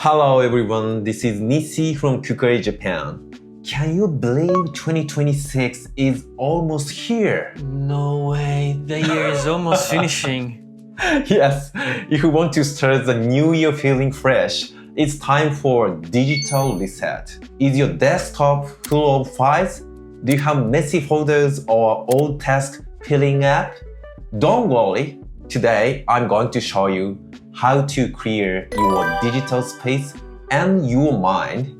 Hello everyone, this is Nissy from Google Japan. Can you believe 2026 is almost here? No way, the year is almost finishing. Yes, if you want to start the new year feeling fresh, it's time for digital reset. Is your desktop full of files? Do you have messy folders or old tasks piling up? Don't worry, today I'm going to show you how to clear your digital space and your mind.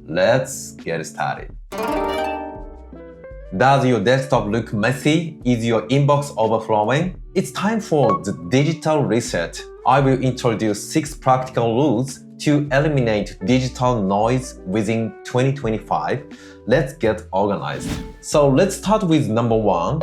Let's get started. Does your desktop look messy? Is your inbox overflowing? It's time for the digital reset. I will introduce 6 practical rules to eliminate digital noise within 2025. Let's get organized. So let's start with number 1.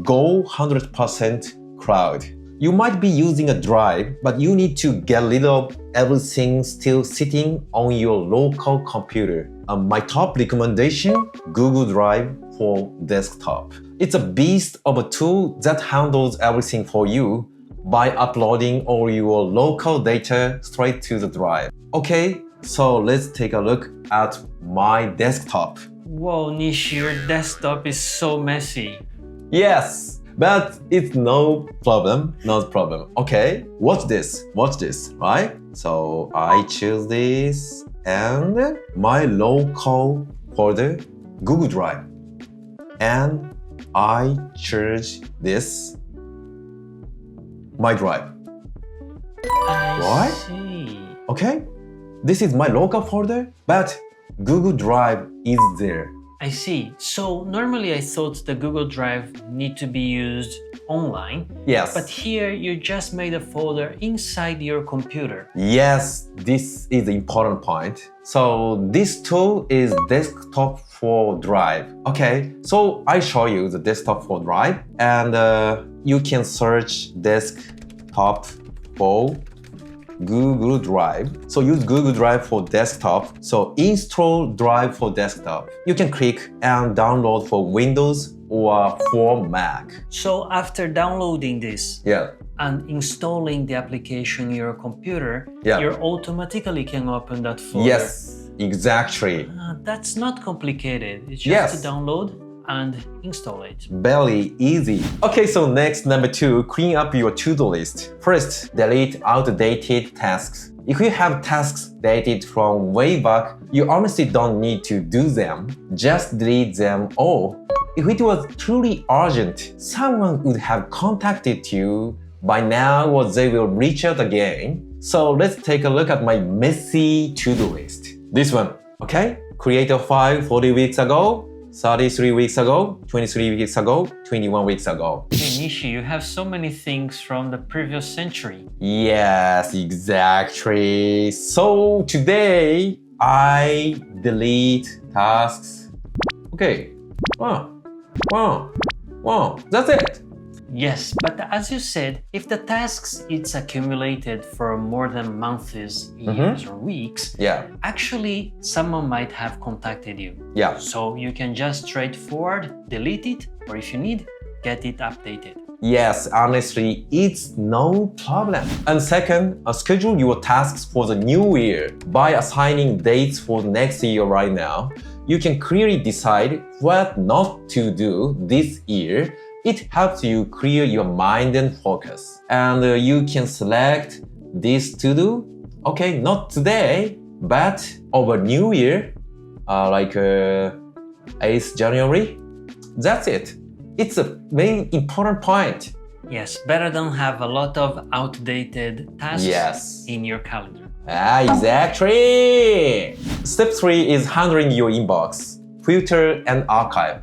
Go 100% cloud. You might be using a drive, but you need to get rid of everything still sitting on your local computer. My top recommendation, Google Drive for desktop. It's a beast of a tool that handles everything for you by uploading all your local data straight to the drive. Okay, so let's take a look at my desktop. Whoa, Nishi, your desktop is so messy. Yes, but it's no problem. Okay, watch this, right? So I choose this and my local folder, Google Drive. And I choose this, my drive. I see. Okay, this is my local folder, but Google Drive is there. I see. So normally I thought the Google Drive need to be used online. Yes. But here you just made a folder inside your computer. Yes, this is the important point. So this tool is desktop for drive. Okay, so I show you the desktop for drive and you can search desktop for Google Drive. So use Google Drive for desktop. So install Drive for desktop. You can click and download for Windows or for Mac. So after downloading this Yeah. and installing the application in your computer, Yeah. you automatically can open that folder. Yes, exactly. That's not complicated. It's just Yes. to download and install it. Very easy. Okay, so next, number 2, clean up your to-do list. First, delete outdated tasks. If you have tasks dated from way back, you honestly don't need to do them. Just delete them all. If it was truly urgent, someone would have contacted you by now or they will reach out again. So let's take a look at my messy to-do list. This one, okay? Create a file 40 weeks ago, 33 weeks ago, 23 weeks ago, 21 weeks ago. Hey Nishi, you have so many things from the previous century. Yes, exactly. So today, I delete tasks. Okay. Wow, that's it. Yes, but as you said, if the tasks it's accumulated for more than months, years or weeks, Yeah, actually someone might have contacted you. yeah. So you can just straightforward delete it, or if you need, get it updated. Yes, honestly, it's no problem. And second, schedule your tasks for the new year. By assigning dates for next year right now, you can clearly decide what not to do this year. It helps you clear your mind and focus. And you can select this to do. Okay, not today, but over New Year, like 8th January. That's it. It's a very important point. Yes, better than have a lot of outdated tasks Yes. in your calendar. Exactly. Step 3 is handling your inbox, filter and archive.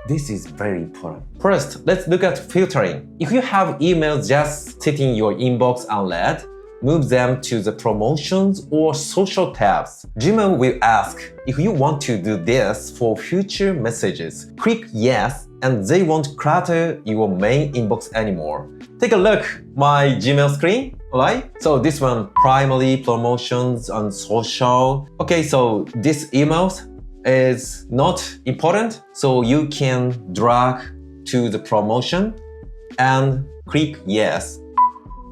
This is very important. First, let's look at filtering. If you have emails just sitting in your inbox unread, move them to the promotions or social tabs. Gmail will ask if you want to do this for future messages. Click yes, and they won't clutter your main inbox anymore. Take a look my Gmail screen, alright? So this one, primary promotions and social. Okay, so this emails is not important, so you can drag to the promotion and click yes.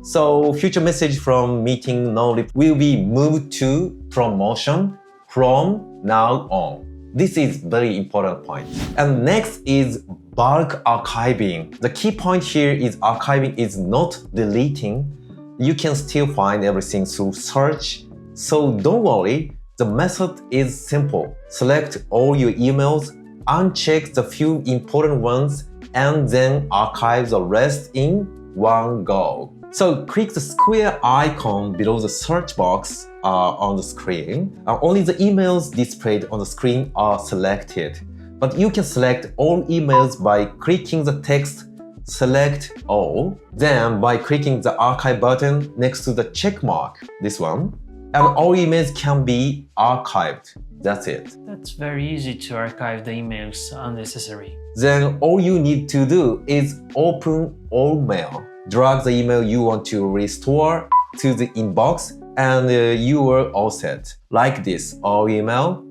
So future message from meeting no reply will be moved to promotion from now on. This is very important point. And next is bulk archiving. The key point here is archiving is not deleting. You can still find everything through search. So don't worry, the method is simple. Select all your emails, uncheck the few important ones, and then archive the rest in one go. So click the square icon below the search box on the screen. Only the emails displayed on the screen are selected. But you can select all emails by clicking the text Select All, then by clicking the archive button next to the check mark, this one, and all emails can be archived. That's it. That's very easy to archive the emails unnecessary. Then all you need to do is open all mail. Drag the email you want to restore to the inbox and you are all set. Like this, all email,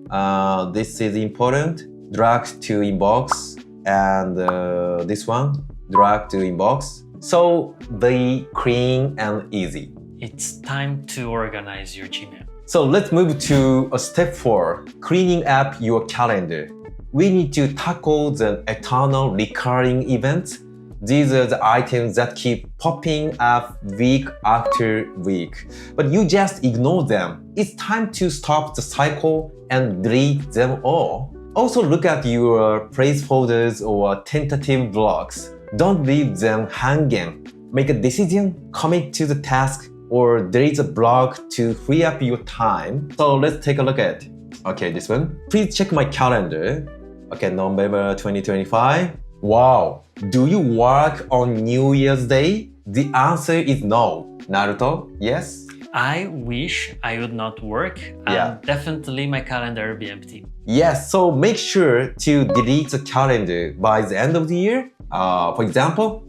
this is important, drag to inbox, and this one, drag to inbox. So very clean and easy. It's time to organize your Gmail. So let's move to step 4, cleaning up your calendar. We need to tackle the eternal recurring events. These are the items that keep popping up week after week, but you just ignore them. It's time to stop the cycle and delete them all. Also look at your placeholders or tentative blocks. Don't leave them hanging. Make a decision, commit to the task, or delete the block to free up your time. So let's take a look at it. Okay, this one. Please check my calendar. Okay, November 2025. Wow, do you work on New Year's Day? The answer is no. Naruto, yes? I wish I would not work, and definitely my calendar will be empty. Yes, so make sure to delete the calendar by the end of the year. For example,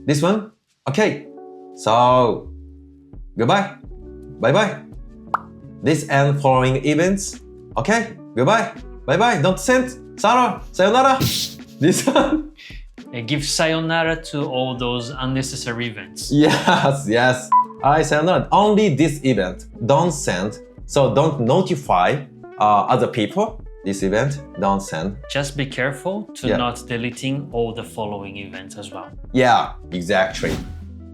this one. Okay, so goodbye, bye-bye. This and following events. Okay, goodbye, bye-bye, don't send. Sayonara. This one. Give sayonara to all those unnecessary events. Yes. Sayonara. Only this event. Don't send. So don't notify other people. This event, don't send. Just be careful to not deleting all the following events as well. Yeah, exactly.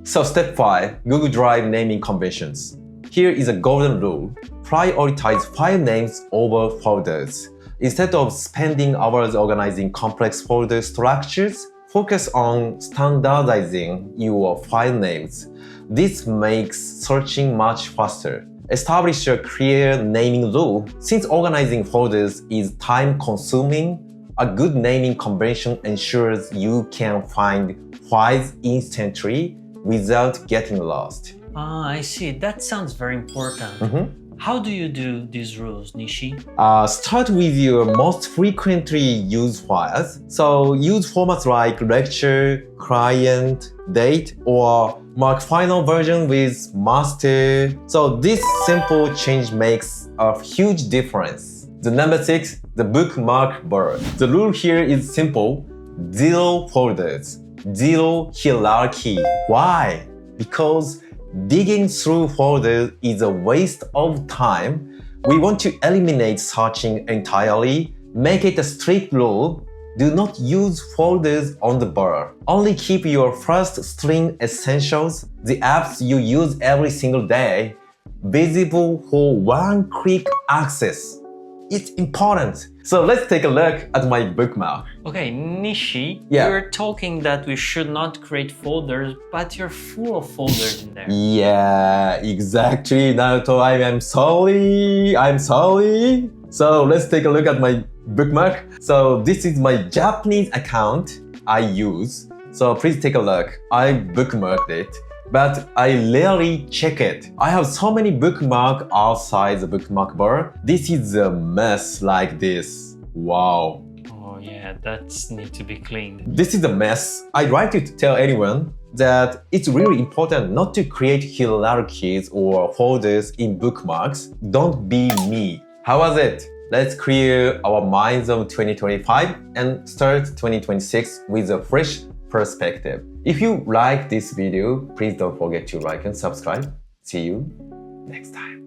So step 5, Google Drive naming conventions. Here is a golden rule. Prioritize file names over folders. Instead of spending hours organizing complex folder structures, focus on standardizing your file names. This makes searching much faster. Establish a clear naming rule. Since organizing folders is time-consuming, a good naming convention ensures you can find files instantly without getting lost. I see. That sounds very important. How do you do these rules, Nissy? Start with your most frequently used files. So use formats like lecture, client, date, or mark final version with master. So this simple change makes a huge difference. The number 6, the bookmark bar. The rule here is simple: 0 folders, 0 hierarchy. Why? Because digging through folders is a waste of time. We want to eliminate searching entirely. Make it a strict rule. Do not use folders on the bar. Only keep your first string essentials, the apps you use every single day, visible for one-click access. It's important. So let's take a look at my bookmark. Okay, Nissy, you're talking that we should not create folders, but you're full of folders in there. Yeah, exactly, Naruto. I'm sorry. So let's take a look at my bookmark. So this is my Japanese account I use. So please take a look. I bookmarked it, but I rarely check it. I have so many bookmarks outside the bookmark bar. This is a mess like this. Wow. Oh yeah, that needs to be cleaned. This is a mess. I'd like to tell anyone that it's really important not to create hierarchies or folders in bookmarks. Don't be me. How was it? Let's clear our minds of 2025 and start 2026 with a fresh perspective. If you like this video, please don't forget to like and subscribe. See you next time.